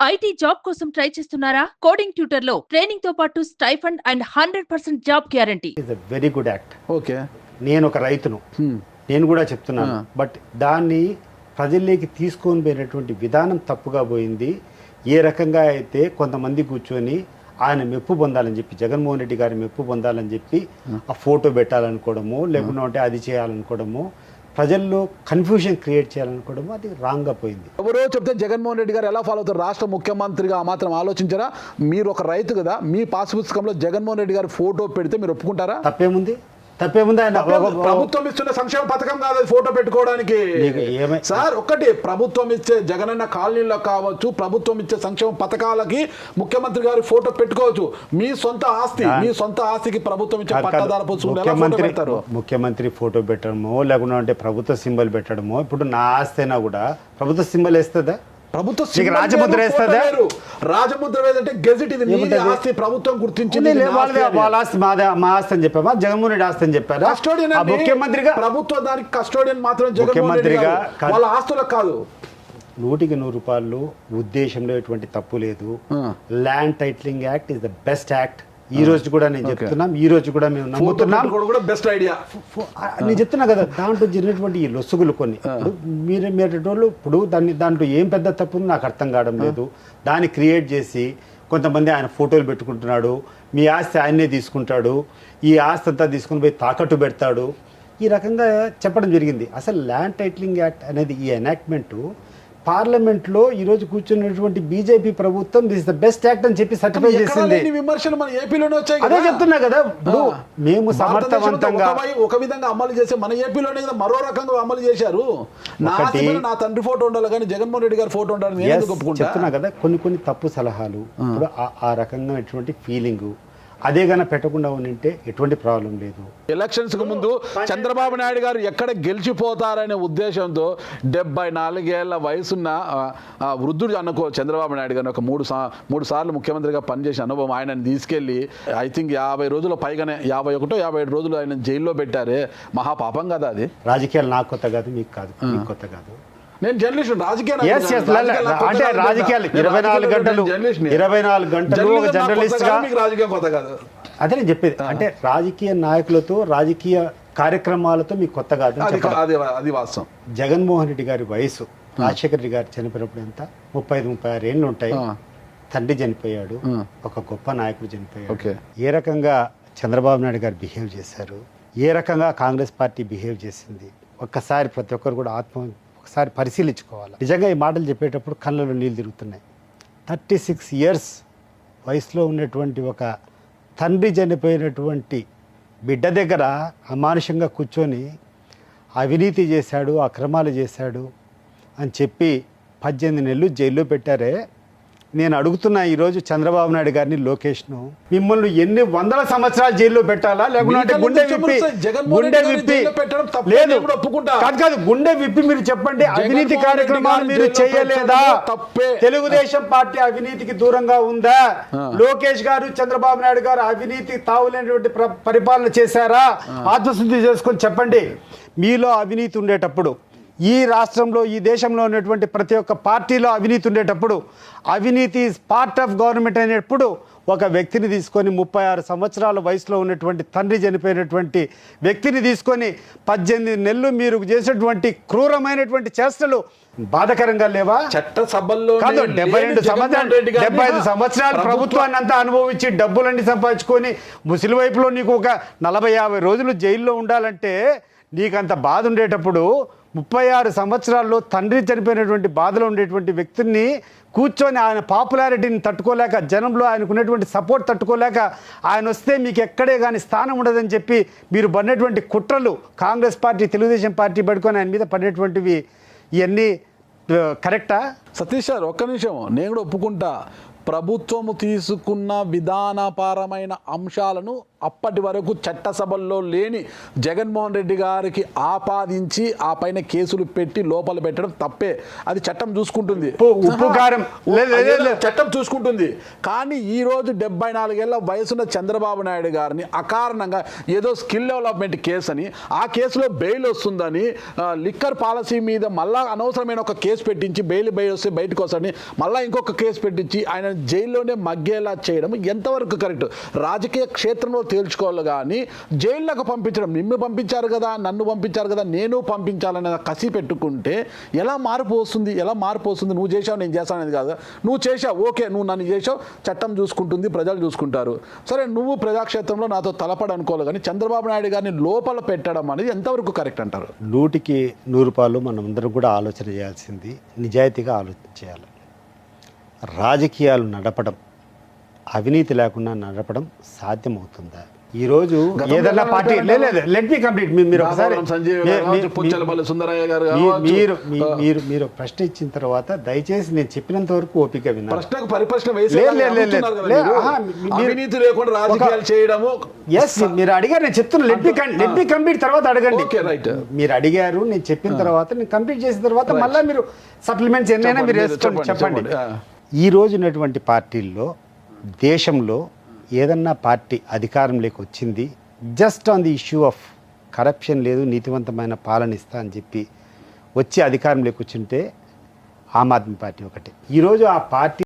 IT job కోసం try చేస్తున్నారా? Coding tutor లో ట్రైనింగ్ తో పాటు stipend and 100% job guarantee. Is a very good act. Okay, నేను ఒక రైతును, నేను కూడా చెప్తున్నాను. బట్ దాన్ని ప్రజల్లోకి తీసుకొని పోయినటువంటి విధానం తప్పుగా పోయింది. ఏ రకంగా అయితే కొంతమంది కూర్చొని ఆయన మెప్పు పొందాలని చెప్పి, జగన్మోహన్ రెడ్డి గారి మెప్పు పొందాలని చెప్పి ఆ ఫోటో పెట్టాలనుకోవడము, లేకుంటే అది చేయాలనుకోవడము, ప్రజల్లో కన్ఫ్యూజన్ క్రియేట్ చేయాలనుకోవడము, అది రాంగ్గా పోయింది. ఎవరో చెప్తే జగన్మోహన్ రెడ్డి గారు ఎలా ఫాలో అవుతారు? రాష్ట్ర ముఖ్యమంత్రిగా ఆ మాత్రం ఆలోచించారా? మీరు ఒక రైతు కదా, మీ పాస్ పుస్తకంలో జగన్మోహన్ రెడ్డి గారి ఫోటో పెడితే మీరు ఒప్పుకుంటారా? తప్పేముంది? ఆయన ప్రభుత్వం ఇస్తున్న సంక్షేమ పథకం కాదు అది ఫోటో పెట్టుకోవడానికి. సార్ ఒక్కటి, ప్రభుత్వం ఇచ్చే జగనన్న కాలనీలో కావచ్చు, ప్రభుత్వం ఇచ్చే సంక్షేమ పథకాలకి ముఖ్యమంత్రి గారి ఫోటో పెట్టుకోవచ్చు. మీ సొంత ఆస్తికి ప్రభుత్వం ఇచ్చే పట్టాదార పుస్తకం ముఖ్యమంత్రి ఫోటో పెట్టడమో, లేకుంటే ప్రభుత్వ సింబల్ పెట్టడమో. ఇప్పుడు నా ఆస్తి అయినా కూడా ప్రభుత్వ సింబల్ వేస్తుందా? ప్రభుత్వం రాజముద్ర వేస్తుందా? రాజముద్ర వేదంటే గెజెట్, ఇది మీ ఆస్తి, ప్రభుత్వం గుర్తించింది. వాళ్ళ ఆస్తి మా ఆస్తి అని చెప్పామా? జగన్మోహన్ రెడ్డి ఆస్తి అని చెప్పారా? కస్టోడియన్ ముఖ్యమంత్రిగా, ప్రభుత్వం దానికి కస్టోడియన్ మాత్రం ముఖ్యమంత్రిగా, వాళ్ళ ఆస్తులకు కాదు. 100% ఉద్దేశంలో ఎటువంటి తప్పు లేదు. Land titling act is the best act. ఈ రోజు కూడా నేను చెప్తున్నాం, ఈ రోజు కూడా మేము నమ్ముతున్నాం. బెస్ట్ ఐడియా నేను చెప్తున్నా కదా. దాంట్లో జరిగినటువంటి ఈ లొసుగులు కొన్ని, మీరు ఇప్పుడు దాంట్లో ఏం పెద్ద తప్పు నాకు అర్థం కావడం లేదు. దాన్ని క్రియేట్ చేసి కొంతమంది ఆయన ఫోటోలు పెట్టుకుంటున్నాడు, మీ ఆస్తి ఆయన్నే తీసుకుంటాడు, ఈ ఆస్తి అంతా తీసుకుని పోయి తాకట్టు పెడతాడు, ఈ రకంగా చెప్పడం జరిగింది. అసలు ల్యాండ్ టైటిలింగ్ యాక్ట్ అనేది, ఈ ఎనాక్ట్మెంట్ పార్లమెంట్లో ఈరోజు కూర్చున్నటువంటి బీజేపీ ప్రభుత్వం దిస్ ద బెస్ట్ యాక్ట్ అని చెప్పి సర్టిఫై చేసింది. విమర్శలు మన ఏపీలోనే వచ్చాయి. అదే చెప్తున్నా కదా. ఇప్పుడు మేము సమర్థవంతంగా ఒక విధంగా అమలు చేసే, మన ఏపీలోనే కదా మరో రకంగా అమలు చేశారు. నా తండ్రి ఫోటో ఉండాలి కానీ జగన్మోహన్ రెడ్డి గారి ఫోటో ఉండాలి చెప్తున్నా కదా. కొన్ని తప్పు సలహాలు, ఇప్పుడు ఆ రకంగా ఫీలింగ్ అదే గాన పెట్టకుండా ఉంటే ఎటువంటి ప్రాబ్లం లేదు. ఎలక్షన్స్ కు ముందు చంద్రబాబు నాయుడు గారు ఎక్కడ గెలిచిపోతారనే ఉద్దేశంతో 74 ఏళ్ల వయసున్న వృద్ధుడు అనుకో చంద్రబాబు నాయుడు గారిని, ఒక మూడు సార్లు ముఖ్యమంత్రిగా పనిచేసిన అనుభవం, ఆయనను తీసుకెళ్లి ఐ థింక్ 50 రోజుల పైగానే 51-57 రోజులు ఆయన జైల్లో పెట్టారే, మహాపాపం కదా అది. రాజకీయాలు నాకు కొత్త కాదు, మీకు కాదు, మీకు కొత్త కాదు. నేను జర్నలిస్ట్, అంటే రాజకీయాలు 24 గంటలు జర్నలిస్ట్ గా రాజకీయం కొత్త కాదు. అదే నేను చెప్పేది. అంటే రాజకీయ నాయకులతో, రాజకీయ కార్యక్రమాలతో మీకు కొత్త కాదు. అది వాస్తవం. జగన్మోహన్ రెడ్డి గారి వయసు, రాజశేఖర రెడ్డి గారు చనిపోయినప్పుడు ఎంత 35-36 ఏళ్ళు ఉంటాయి. తండ్రి చనిపోయాడు, ఒక గొప్ప నాయకుడు చనిపోయాడు. ఏ రకంగా చంద్రబాబు నాయుడు గారు బిహేవ్ చేశారు, ఏ రకంగా కాంగ్రెస్ పార్టీ బిహేవ్ చేసింది, ఒక్కసారి ప్రతి ఒక్కరు కూడా ఒకసారి పరిశీలించుకోవాలి. నిజంగా ఈ మాటలు చెప్పేటప్పుడు కళ్ళలో నీళ్ళు తిరుగుతున్నాయి. 36 ఇయర్స్ వయసులో ఉన్నటువంటి ఒక తండ్రి చనిపోయినటువంటి బిడ్డ దగ్గర అమానుషంగా కూర్చొని అవినీతి చేశాడు, అక్రమాలు చేశాడు అని చెప్పి 18 నెలలు జైల్లో పెట్టారే. నేను అడుగుతున్నా ఈరోజు చంద్రబాబు నాయుడు గారిని, లోకేష్ను, మిమ్మల్ని ఎన్ని వందల సంవత్సరాలు జైల్లో పెట్టాలా? లేకుంటే గుండె విప్పి లేదు కాదు గుండె విప్పి మీరు చెప్పండి, అవినీతి కార్యక్రమాలు మీరు చేయలేదా? తెలుగుదేశం పార్టీ అవినీతికి దూరంగా ఉందా? లోకేష్ గారు, చంద్రబాబు నాయుడు గారు అవినీతి తావులేనటువంటి పరిపాలన చేశారా? ఆత్మశుద్ధి చేసుకొని చెప్పండి. మీలో అవినీతి ఉండేటప్పుడు, ఈ రాష్ట్రంలో, ఈ దేశంలో ఉన్నటువంటి ప్రతి ఒక్క పార్టీలో అవినీతి ఉండేటప్పుడు, అవినీతి ఈజ్ పార్ట్ ఆఫ్ గవర్నమెంట్ అనేటప్పుడు ఒక వ్యక్తిని తీసుకొని 36 సంవత్సరాల వయసులో ఉన్నటువంటి తండ్రి చనిపోయినటువంటి వ్యక్తిని తీసుకొని 18 నెలలు మీరు చేసినటువంటి క్రూరమైనటువంటి చేష్టలు బాధకరంగా లేవా? చట్టసభల్లో కాదు, 75 సంవత్సరాలు ప్రభుత్వాన్ని అంతా అనుభవించి డబ్బులన్నీ సంపాదించుకొని ముసలి వైపులో నీకు ఒక 40-50 రోజులు జైల్లో ఉండాలంటే నీకంత బాధ ఉండేటప్పుడు 36 సంవత్సరాల్లో తండ్రి చనిపోయినటువంటి బాధలో ఉండేటువంటి వ్యక్తిని కూర్చొని ఆయన పాపులారిటీని తట్టుకోలేక, జనంలో ఆయనకు ఉన్నటువంటి సపోర్ట్ తట్టుకోలేక, ఆయన వస్తే మీకు ఎక్కడే కానీ స్థానం ఉండదని చెప్పి మీరు పడినటువంటి కుట్రలు, కాంగ్రెస్ పార్టీ, తెలుగుదేశం పార్టీ పడుకొని ఆయన మీద పడినటువంటివి, ఇవన్నీ కరెక్టా? సతీష్ సార్ ఒక్క నిమిషం, నేను కూడా ఒప్పుకుంటా. ప్రభుత్వము తీసుకున్న విధానపరమైన అంశాలను అప్పటి వరకు చట్టసభల్లో లేని జగన్మోహన్ రెడ్డి గారికి ఆపాదించి ఆ పైన కేసులు పెట్టి లోపల పెట్టడం తప్పే. అది చట్టం చూసుకుంటుంది, ఉప్పు కారం చట్టం చూసుకుంటుంది. కానీ ఈ రోజు 74 ఏళ్ల వయసున్న చంద్రబాబు నాయుడు గారిని అకారణంగా ఏదో స్కిల్ డెవలప్మెంట్ కేసు అని, ఆ కేసులో బెయిల్ వస్తుందని, లిక్కర్ పాలసీ మీద మళ్ళా అనవసరమైన ఒక కేసు పెట్టించి బెయిల్ వస్తే బయటకు వస్తాడని మళ్ళీ ఇంకొక కేసు పెట్టించి ఆయన జైల్లోనే మగ్గేలా చేయడం ఎంతవరకు కరెక్ట్? రాజకీయ క్షేత్రంలో తేల్చుకోవాలి కానీ జైల్లోకి పంపించడం, నిన్ను పంపించారు కదా, నన్ను పంపించారు కదా, నేను పంపించాలనే కసి పెట్టుకుంటే ఎలా మార్పు వస్తుంది? ఎలా మార్పు వస్తుంది? నువ్వు చేసావు నేను చేస్తాను అనేది కాదు. నువ్వు చేసావు, ఓకే, నువ్వు నన్ను చేసావు, చట్టం చూసుకుంటుంది, ప్రజలు చూసుకుంటారు. సరే, నువ్వు ప్రజాక్షేత్రంలో నాతో తలపడి అనుకోవాలి కానీ చంద్రబాబు నాయుడు గారిని లోపల పెట్టడం అనేది ఎంతవరకు కరెక్ట్ అంటారు? 100కి 100 రూపాయలు మనమందరం కూడా ఆలోచన చేయాల్సింది, నిజాయితీగా ఆలోచన చేయాలి. రాజకీయాలు నడపడం, అవినీతి లేకుండా నడపడం సాధ్యమవుతుందా? ఈరోజు ఏదైనా పార్టీ లేదు, లెట్ మీ కంప్లీట్. మీరు ఒకసారి మీరు ప్రశ్న ఇచ్చిన తర్వాత దయచేసి నేను చెప్పినంత వరకు ఓపిక విన్నారు. మీరు అడిగారు, నేను చెప్తున్నా, లెట్ మీ కంప్లీట్, తర్వాత అడగండి. మీరు అడిగారు, నేను చెప్పిన తర్వాత, నేను కంప్లీట్ చేసిన తర్వాత మళ్ళీ మీరు సప్లిమెంట్స్ ఎన్నైనా మీరు చెప్పండి. ఈ రోజు ఉన్నటువంటి పార్టీల్లో, దేశంలో ఏదన్నా పార్టీ అధికారంలోకి వచ్చింది just on the issue of corruption లేదు, నీతివంతమైన పాలన ఇస్తా అని చెప్పి వచ్చి అధికారంలోకి వచ్చింటే ఆమ్ ఆద్మీ పార్టీ ఒకటి. ఈరోజు ఆ పార్టీ